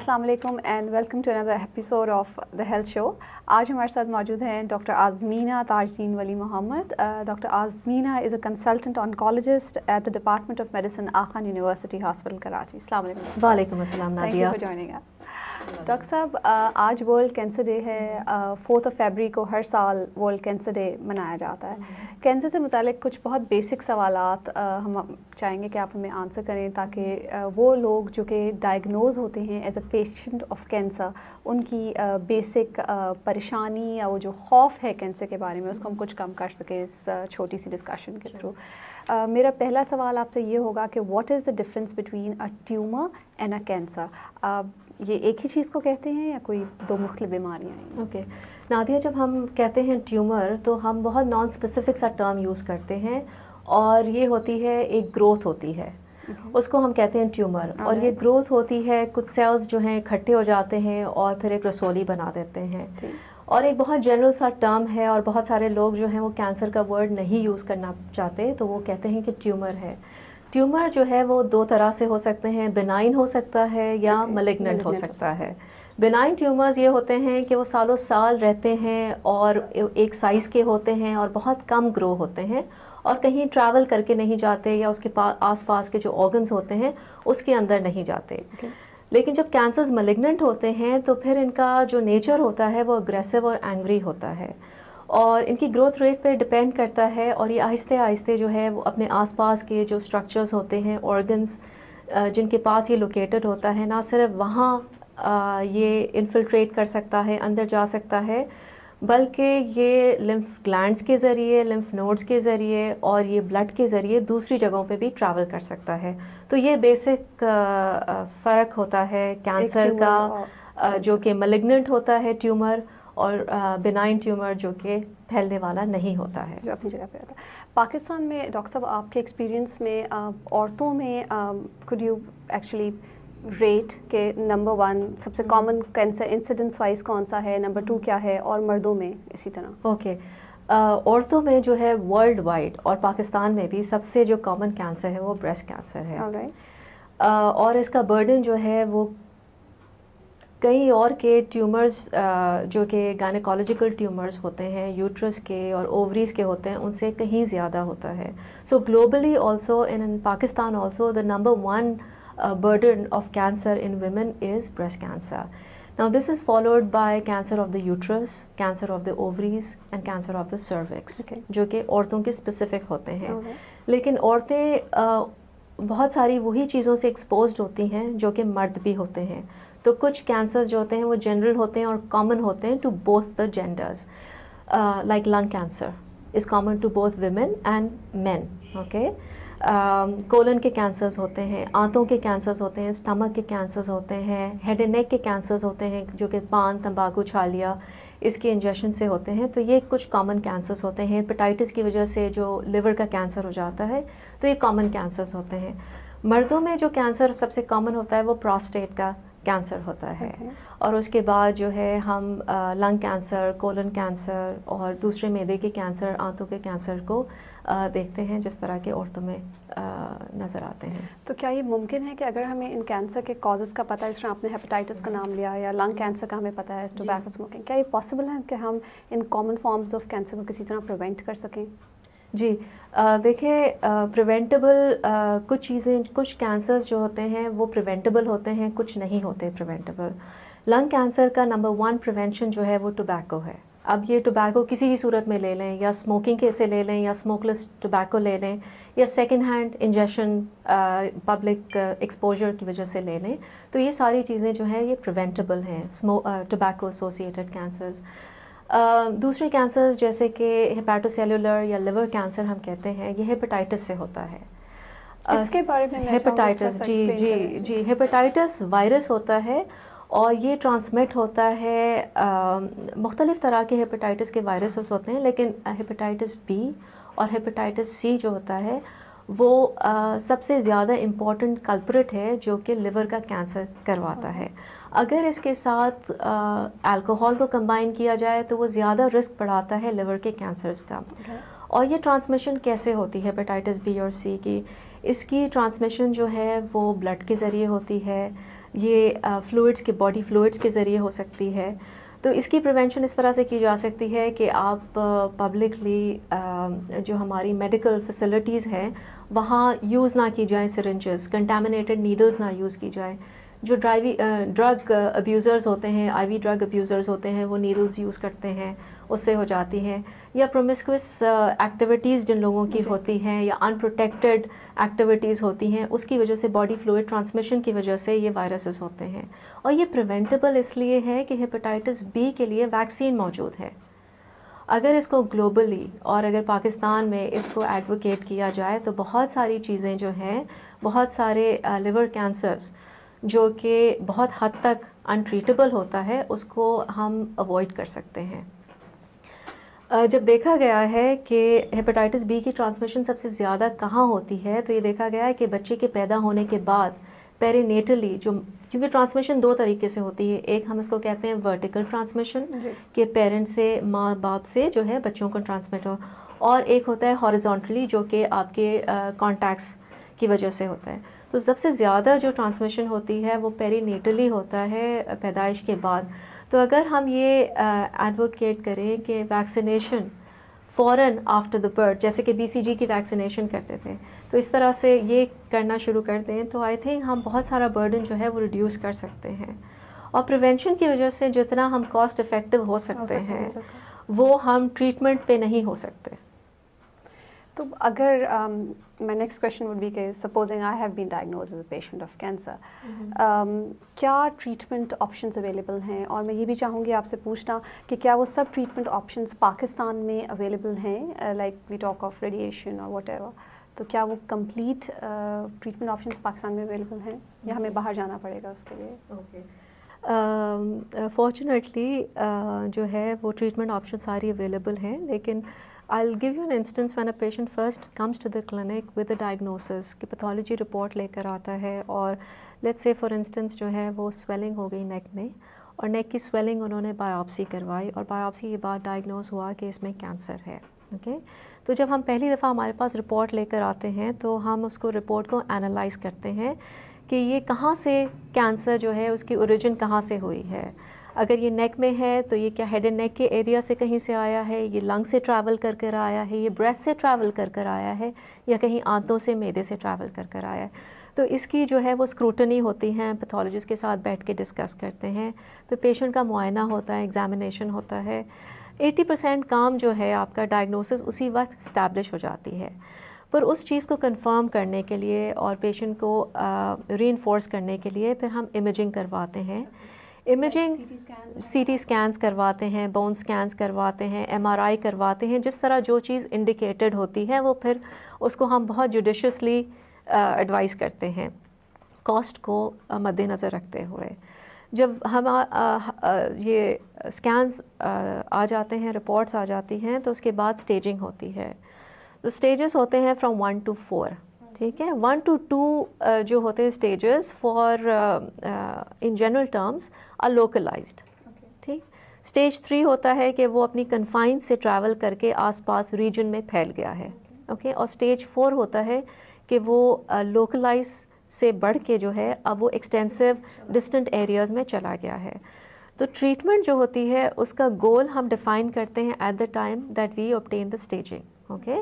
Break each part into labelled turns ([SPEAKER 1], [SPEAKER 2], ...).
[SPEAKER 1] السلام علیکم and welcome to another episode of the health show. آج ہمارے ساتھ موجود ہیں doctor آزمینہ Tajuddin Wali Muhammad. Doctor Azmina is a consultant oncologist at the department of medicine Aga Khan university hospital Karachi. السلام علیکم.
[SPEAKER 2] وعلیکم السلام Nadia.
[SPEAKER 1] Thank you for joining us. Doctor صاحب آج ورلڈ کینسر ڈے ہے. 4 فیبرری کو ہر سال ورلڈ کینسر ڈے منایا جاتا ہے. کینسر سے متعلق کچھ بہت بیسک سوالات ہم چاہیں گے کہ آپ ہمیں آنسر کریں تاکہ وہ لوگ جو کہ ڈائگنوز ہوتے ہیں as a patient of cancer ان کی بیسک پریشانی یا وہ جو خوف ہے کینسر کے بارے میں اس کو ہم کچھ کم کر سکیں اس چھوٹی سی ڈسکشن کے تھرو. میرا پہلا سوال آپ سے یہ ہوگا کہ what is the difference between a tumour and a cancer. یہ ایک ہی چیز کو کہتے ہیں یا کوئی دو مختلف بیماریاں ہیں؟
[SPEAKER 2] اوکے نادیہ, جب ہم کہتے ہیں ٹیومر تو ہم بہت نان اسپیسیفک سا ٹرم یوز کرتے ہیں اور یہ ہوتی ہے ایک گروتھ ہوتی ہے, اس کو ہم کہتے ہیں ٹیومر. اور یہ گروتھ ہوتی ہے, کچھ سیلز جو ہیں اکٹھے ہو جاتے ہیں اور پھر ایک رسولی بنا دیتے ہیں. اور ایک بہت جنرل سا ٹرم ہے اور بہت سارے لوگ جو ہیں وہ کینسر کا ورڈ نہیں یوز کرنا چاہتے تو وہ کہتے ہیں کہ ٹیومر ہے. ٹیومر جو ہے وہ دو طرح سے ہو سکتے ہیں, بنائن ہو سکتا ہے یا ملیگننٹ ہو سکتا ہے. بنائن ٹیومرز یہ ہوتے ہیں کہ وہ سالوں سال رہتے ہیں اور ایک سائز کے ہوتے ہیں اور بہت کم گرو ہوتے ہیں اور کہیں ٹریول کر کے نہیں جاتے یا اس کے آس پاس کے جو آرگنز ہوتے ہیں اس کے اندر نہیں جاتے. لیکن جب کینسرز ملیگننٹ ہوتے ہیں تو پھر ان کا جو نیچر ہوتا ہے وہ اگریسو اور اینگری ہوتا ہے اور ان کی گروتھ ریٹ پہ ڈپینڈ کرتا ہے اور یہ آہستہ آہستہ جو ہے وہ اپنے آس پاس کے جو اسٹرکچرز ہوتے ہیں, آرگنز جن کے پاس یہ لوکیٹڈ ہوتا ہے, نہ صرف وہاں یہ انفلٹریٹ کر سکتا ہے, اندر جا سکتا ہے, بلکہ یہ لمف گلینڈز کے ذریعے, لمف نوڈز کے ذریعے اور یہ بلڈ کے ذریعے دوسری جگہوں پہ بھی ٹریول کر سکتا ہے. تو یہ بیسک فرق ہوتا ہے کینسر کا جو کہ ملیگننٹ ہوتا ہے ٹیومر اور بنائن ٹیومر جو کہ پھیلنے والا نہیں ہوتا ہے,
[SPEAKER 1] جو اپنی جگہ پہ ہوتا ہے. پاکستان میں ڈاکٹر صاحب آپ کے ایکسپیرینس میں عورتوں میں could you actually ریٹ کے نمبر 1 سب سے کامن کینسر انسیڈنس وائز کون سا ہے, نمبر 2 کیا ہے, اور مردوں میں اسی طرح؟
[SPEAKER 2] اوکے عورتوں میں جو ہے ورلڈ وائڈ اور پاکستان میں بھی سب سے جو کامن کینسر ہے وہ بریسٹ کینسر ہے. اور اس کا برڈن جو ہے وہ کئی اور کے ٹیومرز جو کہ گائنیکالوجیکل ٹیومرز ہوتے ہیں, یوٹرس کے اور اووریز کے ہوتے ہیں, ان سے کہیں زیادہ ہوتا ہے. So globally also in Pakistan also the number 1 burden of cancer in women is breast cancer. Now this is followed by cancer of the uterus, cancer of the ovaries and cancer of the cervix, جو کہ عورتوں کے specific ہوتے ہیں. لیکن عورتیں بہت ساری وہی چیزوں سے ایکسپوزڈ ہوتی ہیں جو کہ مرد بھی ہوتے ہیں. تو کچھ کینسر جو ہوتے ہیں وہ جنرل ہوتے ہیں اور کامن ہوتے ہیں to both the genders. Like lung cancer is common to both women and men. Okay colon کے کینسرز ہوتے ہیں, آنتوں کے کینسرز ہوتے ہیں, اسٹمک کے کینسرز ہوتے ہیں, ہیڈ اینڈ نیک کے کینسرز ہوتے ہیں جو کہ پان, تمباکو, چھالیا اس کے انجیکشن سے ہوتے ہیں. تو یہ کچھ کامن کینسرز ہوتے ہیں. ہیپاٹائٹس کی وجہ سے جو لیور کا کینسر ہو جاتا ہے تو یہ کامن کینسرز ہوتے ہیں. مردوں میں جو کینسر سب سے کامن ہوتا ہے وہ پراسٹیٹ کا کینسر ہوتا ہے. اور اس کے بعد جو ہے ہم لنگ کینسر, کولن کینسر اور دوسرے معدے کے کینسر, آنتوں کے کینسر کو دیکھتے ہیں جس طرح کے عورتوں میں نظر آتے ہیں.
[SPEAKER 1] تو کیا یہ ممکن ہے کہ اگر ہمیں ان کینسر کے کازز کا پتہ ہے, اس طرح آپ نے ہیپاٹائٹس کا نام لیا, یا لنگ کینسر کا ہمیں پتہ ہے, ٹوبیکو اسموکنگ, کیا یہ پاسبل ہے کہ ہم ان کامن فارمز آف کینسر کو کسی طرح پریونٹ کر سکیں؟
[SPEAKER 2] جی دیکھیں پریونٹیبل کچھ چیزیں, کچھ کینسرز جو ہوتے ہیں وہ پریونٹیبل ہوتے ہیں, کچھ نہیں ہوتے پریونٹیبل. لنگ کینسر کا نمبر 1 پریونشن جو ہے وہ ٹوبیکو ہے. اب یہ ٹوبیکو کسی بھی صورت میں لے لیں, یا اسموکنگ کے سے لے لیں, یا اسموک لیس ٹوبیکو لے لیں, یا second hand injection public exposure کی وجہ سے لے لیں, تو یہ ساری چیزیں جو ہیں یہ پریونٹیبل ہیں, ٹوبیکو ایسوسیٹڈ کینسرز. دوسرے کینسر جیسے کہ ہیپیٹوسیلولر یا لیور کینسر ہم کہتے ہیں, یہ ہیپاٹائٹس سے ہوتا ہے.
[SPEAKER 1] اس کے بارے میں
[SPEAKER 2] ہیپاٹائٹس جی ہیپاٹائٹس وائرس ہوتا ہے اور یہ ٹرانسمٹ ہوتا ہے. مختلف طرح کے ہیپاٹائٹس کے وائرسز ہوتے ہیں, لیکن ہیپاٹائٹس بی اور ہیپاٹائٹس سی جو ہوتا ہے وہ سب سے زیادہ امپورٹنٹ کلپریٹ ہے جو کہ لیور کا کینسر کرواتا ہے. اگر اس کے ساتھ الکوہول کو کمبائن کیا جائے تو وہ زیادہ رسک بڑھاتا ہے لیور کے کینسرز کا. اور یہ ٹرانسمیشن کیسے ہوتی ہے ہیپاٹائٹس بی اور سی کی؟ اس کی ٹرانسمیشن جو ہے وہ بلڈ کے ذریعے ہوتی ہے, یہ فلوئڈس کے باڈی فلوئڈس کے ذریعے ہو سکتی ہے. تو اس کی پریونشن اس طرح سے کی جا سکتی ہے کہ آپ پبلکلی جو ہماری میڈیکل فیسلٹیز ہیں وہاں یوز نہ کی جائیں سرنجز, کنٹامنیٹڈ نیڈلز نہ یوز کی جائیں. جو ڈرگ ابیوزرز ہوتے ہیں, آئی وی ڈرگ ابیوزرز ہوتے ہیں, وہ نیڈلز یوز کرتے ہیں, اس سے ہو جاتی ہیں. یا پرومسکوس ایکٹیویٹیز جن لوگوں کی ہوتی ہیں یا ان پروٹیکٹڈ ایکٹیویٹیز ہوتی ہیں, اس کی وجہ سے باڈی فلوئڈ ٹرانسمیشن کی وجہ سے یہ وائرسز ہوتے ہیں. اور یہ پریونٹیبل اس لیے ہے کہ ہیپاٹائٹس بی کے لیے ویکسین موجود ہے. اگر اس کو گلوبلی اور اگر پاکستان میں اس کو ایڈوکیٹ کیا جائے تو بہت ساری چیزیں جو ہیں, بہت سارے لیور کینسرز جو کہ بہت حد تک انٹریٹیبل ہوتا ہے, اس کو ہم اوائڈ کر سکتے ہیں. جب دیکھا گیا ہے کہ ہیپاٹائٹس بی کی ٹرانسمیشن سب سے زیادہ کہاں ہوتی ہے, تو یہ دیکھا گیا ہے کہ بچے کے پیدا ہونے کے بعد پیرینیٹلی, جو کیونکہ ٹرانسمیشن دو طریقے سے ہوتی ہے. ایک ہم اس کو کہتے ہیں ورٹیکل ٹرانسمیشن کہ پیرنٹ سے, ماں باپ سے جو ہے بچوں کو ٹرانسمٹ ہو, اور ایک ہوتا ہے ہاریزونٹلی جو کہ آپ کے کانٹیکٹس کی وجہ سے ہوتا ہے. تو سب سے زیادہ جو ٹرانسمیشن ہوتی ہے وہ پیرینیٹلی ہوتا ہے, پیدائش کے بعد. تو اگر ہم یہ ایڈوکیٹ کریں کہ ویکسینیشن فوراً آفٹر دا برتھ, جیسے کہ BCG کی ویکسینیشن کرتے تھے, تو اس طرح سے یہ کرنا شروع کر دیں تو آئی تھنک ہم بہت سارا برڈن جو ہے وہ ریڈیوس کر سکتے ہیں. اور پریونشن کی وجہ سے جتنا ہم کاسٹ افیکٹو ہو سکتے ہیں وہ ہم ٹریٹمنٹ پہ نہیں ہو سکتے.
[SPEAKER 1] تو اگر my next question would be کہ supposing I have been diagnosed as a patient of cancer, کیا ٹریٹمنٹ آپشنس اویلیبل ہیں؟ اور میں یہ بھی چاہوں گی آپ سے پوچھنا کہ کیا وہ سب ٹریٹمنٹ آپشنس پاکستان میں اویلیبل ہیں, like we talk of radiation اور واٹ ایور, تو کیا وہ کمپلیٹ ٹریٹمنٹ آپشنس پاکستان میں اویلیبل ہیں یا ہمیں باہر جانا پڑے گا اس کے لیے؟
[SPEAKER 2] فارچونیٹلی جو ہے وہ ٹریٹمنٹ آپشن ساری اویلیبل ہیں, لیکن I'll give you an instance when a patient first comes to the clinic with a diagnosis کہ pathology report لے کر آتا ہے, اور let's say for instance جو ہے وہ swelling ہو گئی نیک میں, اور نیک کی swelling انہوں نے بایوپسی کروائی, اور بایوپسی کے بعد ڈائگنوز ہوا کہ اس میں کینسر ہے. اوکے, تو جب ہم پہلی دفعہ ہمارے پاس رپورٹ لے کر آتے ہیں تو ہم اس کو رپورٹ کو انالائز کرتے ہیں کہ یہ کہاں سے کینسر جو ہے اس کی اوریجن کہاں سے ہوئی ہے. اگر یہ نیک میں ہے تو یہ کیا ہیڈ اینڈ نیک کے ایریا سے کہیں سے آیا ہے, یہ لنگ سے ٹریول کر کر آیا ہے, یہ بریسٹ سے ٹریول کر کر آیا ہے, یا کہیں آنتوں سے معدے سے ٹریول کر کر آیا ہے. تو اس کی جو ہے وہ اسکروٹنی ہوتی ہیں, پیتھولوجسٹ کے ساتھ بیٹھ کے ڈسکس کرتے ہیں, پھر پیشنٹ کا معائنہ ہوتا ہے, ایگزامینیشن ہوتا ہے. 80% کام جو ہے آپ کا ڈائگنوسس اسی وقت اسٹیبلش ہو جاتی ہے. پر اس چیز کو کنفرم کرنے کے لیے اور پیشنٹ کو ری انفورس کرنے کے لیے پھر ہم امیجنگ کرواتے ہیں. امیجنگ سی ٹی اسکینس کرواتے ہیں, بون اسکینس کرواتے ہیں, MRI کرواتے ہیں. جس طرح جو چیز انڈیکیٹڈ ہوتی ہے وہ پھر اس کو ہم بہت جوڈیشیسلی ایڈوائز کرتے ہیں, کاسٹ کو مد نظر رکھتے ہوئے. جب ہم یہ اسکینس آ جاتے ہیں, رپورٹس آ جاتی ہیں, تو اس کے بعد اسٹیجنگ ہوتی ہے. تو اسٹیجز ہوتے ہیں فرام 1 to 4. ٹھیک ہے, 1 to 2 جو ہوتے ہیں stages for in general terms are localised. ٹھیک, اسٹیج 3 ہوتا ہے کہ وہ اپنی کنفائن سے ٹریول کر کے آس پاس ریجن میں پھیل گیا ہے. اوکے, اور اسٹیج 4 ہوتا ہے کہ وہ لوکلائز سے بڑھ کے جو ہے اب وہ ایکسٹینسو ڈسٹنٹ ایریاز میں چلا گیا ہے. تو ٹریٹمنٹ جو ہوتی ہے اس کا گول ہم ڈیفائن کرتے ہیں at the time that we obtain the staging. Okay,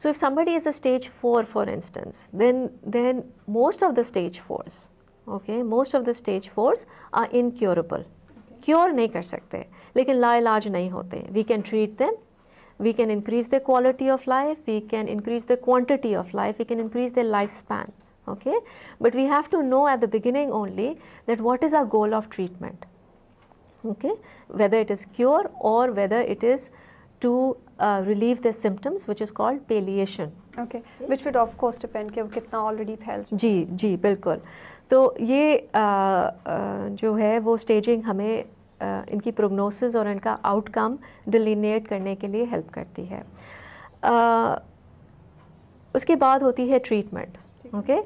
[SPEAKER 2] so if somebody is a stage 4 for instance, then most of the stage 4s, okay, most of the stage 4s are incurable. Cure نہیں کر سکتے لیکن لا علاج نہیں ہوتے. We can treat them, we can increase their quality of life, we can increase the quantity of life, we can increase their lifespan. Okay, but we have to know at the beginning only that what is our goal of treatment. Okay, whether it is cure or whether it is to relieve the symptoms, which is called palliation.
[SPEAKER 1] Okay, which would of course depend کہ وہ کتنا already پھیل چکا.
[SPEAKER 2] جی جی بالکل. تو یہ جو ہے وہ اسٹیجنگ ہمیں ان کی پروگنوسس اور ان کا آؤٹ کم ڈیلینیٹ کرنے کے لیے ہیلپ کرتی ہے. اس کے بعد ہوتی ہے ٹریٹمنٹ. اوکے,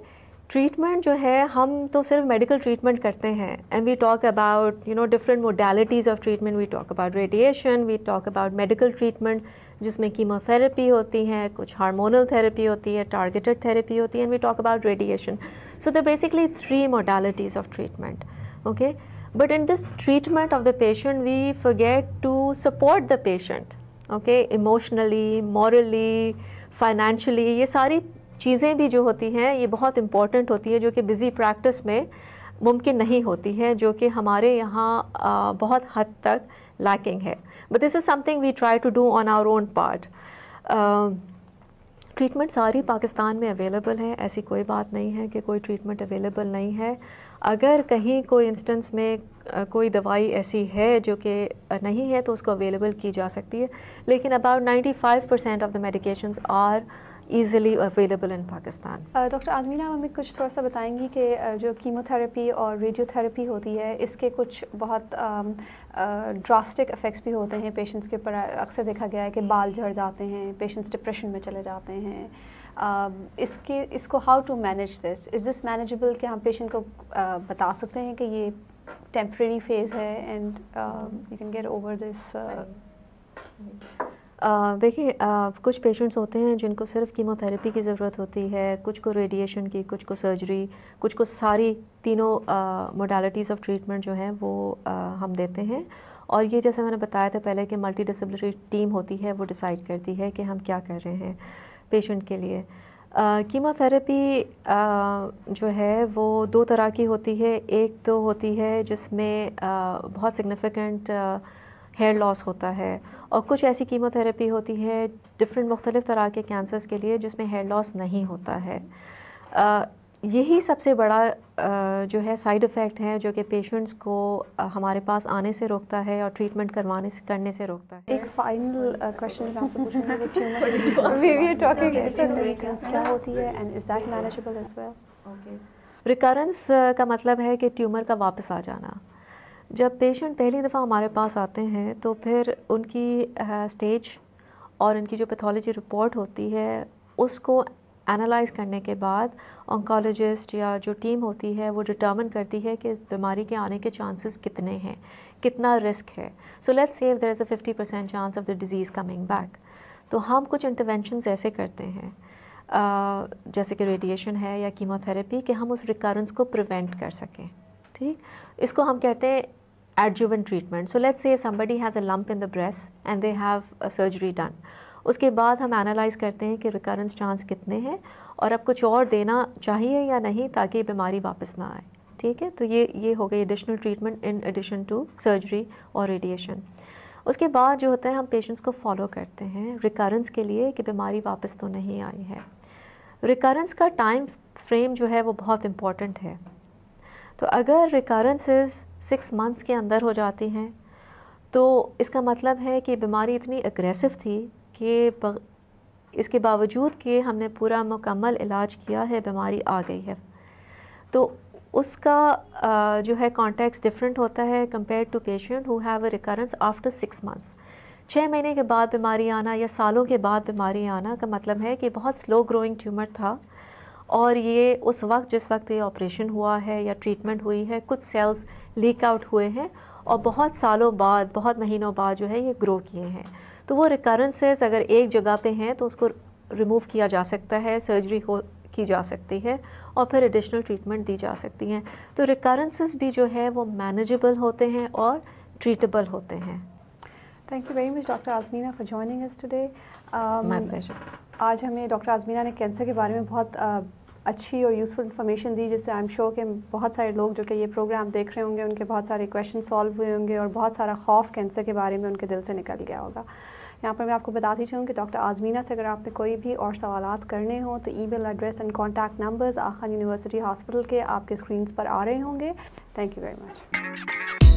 [SPEAKER 2] ٹریٹمنٹ جو ہے ہم تو صرف میڈیکل ٹریٹمنٹ کرتے ہیں and we talk about different modalities of treatment. We talk about radiation, we talk about medical treatment جس میں کیمو تھراپی ہوتی ہیں, کچھ ہارمونل تھراپی ہوتی ہے, ٹارگیٹڈ تھراپی ہوتی ہے, and we talk about radiation. So they basically 3 modalities of treatment. Okay, but in this treatment of the patient we forget to support the patient. Okay, emotionally, morally, financially, یہ ساری چیزیں بھی جو ہوتی ہیں یہ بہت امپورٹنٹ ہوتی ہے, جو کہ بزی پریکٹس میں ممکن نہیں ہوتی ہے, جو کہ ہمارے یہاں بہت حد تک لیکنگ ہے. But this is something we try to do on our own part. Treatment ساری پاکستان میں اویلیبل ہے, ایسی کوئی بات نہیں ہے کہ کوئی ٹریٹمنٹ اویلیبل نہیں ہے. اگر کہیں کوئی انسٹنس میں کوئی دوائی ایسی ہے جو کہ نہیں ہے تو اس کو اویلیبل کی جا سکتی ہے, لیکن about 95% of the medications are easily available in Pakistan.
[SPEAKER 1] Doctor Azmina, ہمیں کچھ تھوڑا سا بتائیں گی کہ جو کیمو تھراپی اور ریڈیو تھراپی ہوتی ہے اس کے کچھ بہت ڈراسٹک افیکٹس بھی ہوتے ہیں پیشنٹس کے اوپر. اکثر دیکھا گیا ہے کہ بال جھڑ جاتے ہیں, پیشنٹس ڈپریشن میں چلے جاتے ہیں. اس کو how to manage this, is this manageable, کہ ہم پیشنٹ کو بتا سکتے ہیں کہ یہ ٹیمپریری فیز ہے and you can get over this?
[SPEAKER 2] دیکھیے, کچھ پیشنٹس ہوتے ہیں جن کو صرف کیمو تھراپی کی ضرورت ہوتی ہے, کچھ کو ریڈیشن کی, کچھ کو سرجری, کچھ کو ساری تینوں موڈیلٹیز آف ٹریٹمنٹ جو ہیں وہ ہم دیتے ہیں. اور یہ جیسے میں نے بتایا تھا پہلے کہ ملٹی ڈسپلنری ٹیم ہوتی ہے, وہ ڈیسائیڈ کرتی ہے کہ ہم کیا کر رہے ہیں پیشنٹ کے لیے. کیمو تھراپی جو ہے وہ 2 طرح کی ہوتی ہے. ایک تو ہوتی ہے جس میں بہت سگنیفیکنٹ ہیئر لاس ہوتا ہے, اور کچھ ایسی کیمو تھراپی ہوتی ہے ڈفرینٹ مختلف طرح کے کینسرز کے لیے جس میں ہیئر لاس نہیں ہوتا ہے. یہی سب سے بڑا جو ہے سائیڈ افیکٹ ہے جو کہ پیشنٹس کو ہمارے پاس آنے سے روکتا ہے اور ٹریٹمنٹ کرنے سے روکتا ہے.
[SPEAKER 1] ایک فائنل کویشچن میں آپ سے پوچھوں گی کہ ریکرنس کیا ہوتی ہے and is that manageable as well?
[SPEAKER 2] Recurrence کا مطلب ہے کہ ٹیومر کا واپس آ جانا. جب پیشنٹ پہلی دفعہ ہمارے پاس آتے ہیں تو پھر ان کی اسٹیج اور ان کی جو پیتھولوجی رپورٹ ہوتی ہے اس کو انالائز کرنے کے بعد آنکالوجسٹ یا جو ٹیم ہوتی ہے وہ ڈٹرمن کرتی ہے کہ بیماری کے آنے کے چانسز کتنے ہیں, کتنا رسک ہے. So let's say there is a 50% chance of the disease coming back. تو ہم کچھ انٹرونشنز ایسے کرتے ہیں جیسے کہ ریڈیشن ہے یا کیمو تھراپی کہ ہم اس ریکرنس کو پریونٹ کر سکیں. ٹھیک, اس کو ہم کہتے ہیں adjuvant treatment. So let's say if somebody has a lump in the breast and they have a surgery done, اس کے بعد ہم انالائز کرتے ہیں کہ ریکرنس چانس کتنے ہیں اور اب کچھ اور دینا چاہیے یا نہیں تاکہ بیماری واپس نہ آئے. ٹھیک ہے, تو یہ ہو گئی additional treatment in addition to surgery اور ریڈیشن. اس کے بعد جو ہوتا ہے ہم پیشنٹس کو فالو کرتے ہیں ریکرنس کے لیے کہ بیماری واپس تو نہیں آئی ہے. ریکرنس کا ٹائم فریم جو ہے وہ بہت امپورٹنٹ ہے. تو اگر ریکرنسز 6 months کے اندر ہو جاتی ہیں تو اس کا مطلب ہے کہ بیماری اتنی اگریسو تھی کہ اس کے باوجود کہ ہم نے پورا مکمل علاج کیا ہے بیماری آ گئی ہے. تو اس کا جو ہے کانٹیکس ڈفرینٹ ہوتا ہے compare to patient who have a recurrence after 6 months. 6 مہینے کے بعد بیماری آنا یا سالوں کے بعد بیماری آنا کا مطلب ہے کہ بہت سلو گروئنگ ٹیومر تھا اور یہ اس وقت جس وقت یہ آپریشن ہوا ہے یا ٹریٹمنٹ ہوئی ہے کچھ سیلز لیک آؤٹ ہوئے ہیں اور بہت سالوں بعد, بہت مہینوں بعد جو ہے یہ گرو کیے ہیں. تو وہ ریکرنسز اگر ایک جگہ پہ ہیں تو اس کو ریموو کیا جا سکتا ہے, سرجری کی جا سکتی ہے اور پھر ایڈیشنل ٹریٹمنٹ دی جا سکتی ہیں. تو ریکرنسز بھی جو ہے وہ مینیجبل ہوتے ہیں اور ٹریٹبل ہوتے ہیں.
[SPEAKER 1] Thank you very much doctor Azmina for joining us today.
[SPEAKER 2] My pleasure.
[SPEAKER 1] آج ہمیں ڈاکٹر آزمینہ نے کینسر کے بارے میں بہت اچھی اور یوزفل انفارمیشن دی جس سے آئی ایم شیور کہ بہت سارے لوگ جو کہ یہ پروگرام دیکھ رہے ہوں گے ان کے بہت سارے کویشچن سالو ہوئے ہوں گے اور بہت سارا خوف کینسر کے بارے میں ان کے دل سے نکل گیا ہوگا. یہاں پر میں آپ کو بتاتی چاہوں کہ ڈاکٹر آزمینہ سے اگر آپ نے کوئی بھی اور سوالات کرنے ہوں تو email address and contact numbers Aga Khan university hospital کے آپ کے اسکرینس پر آ رہے ہوں گے. Thank you very much.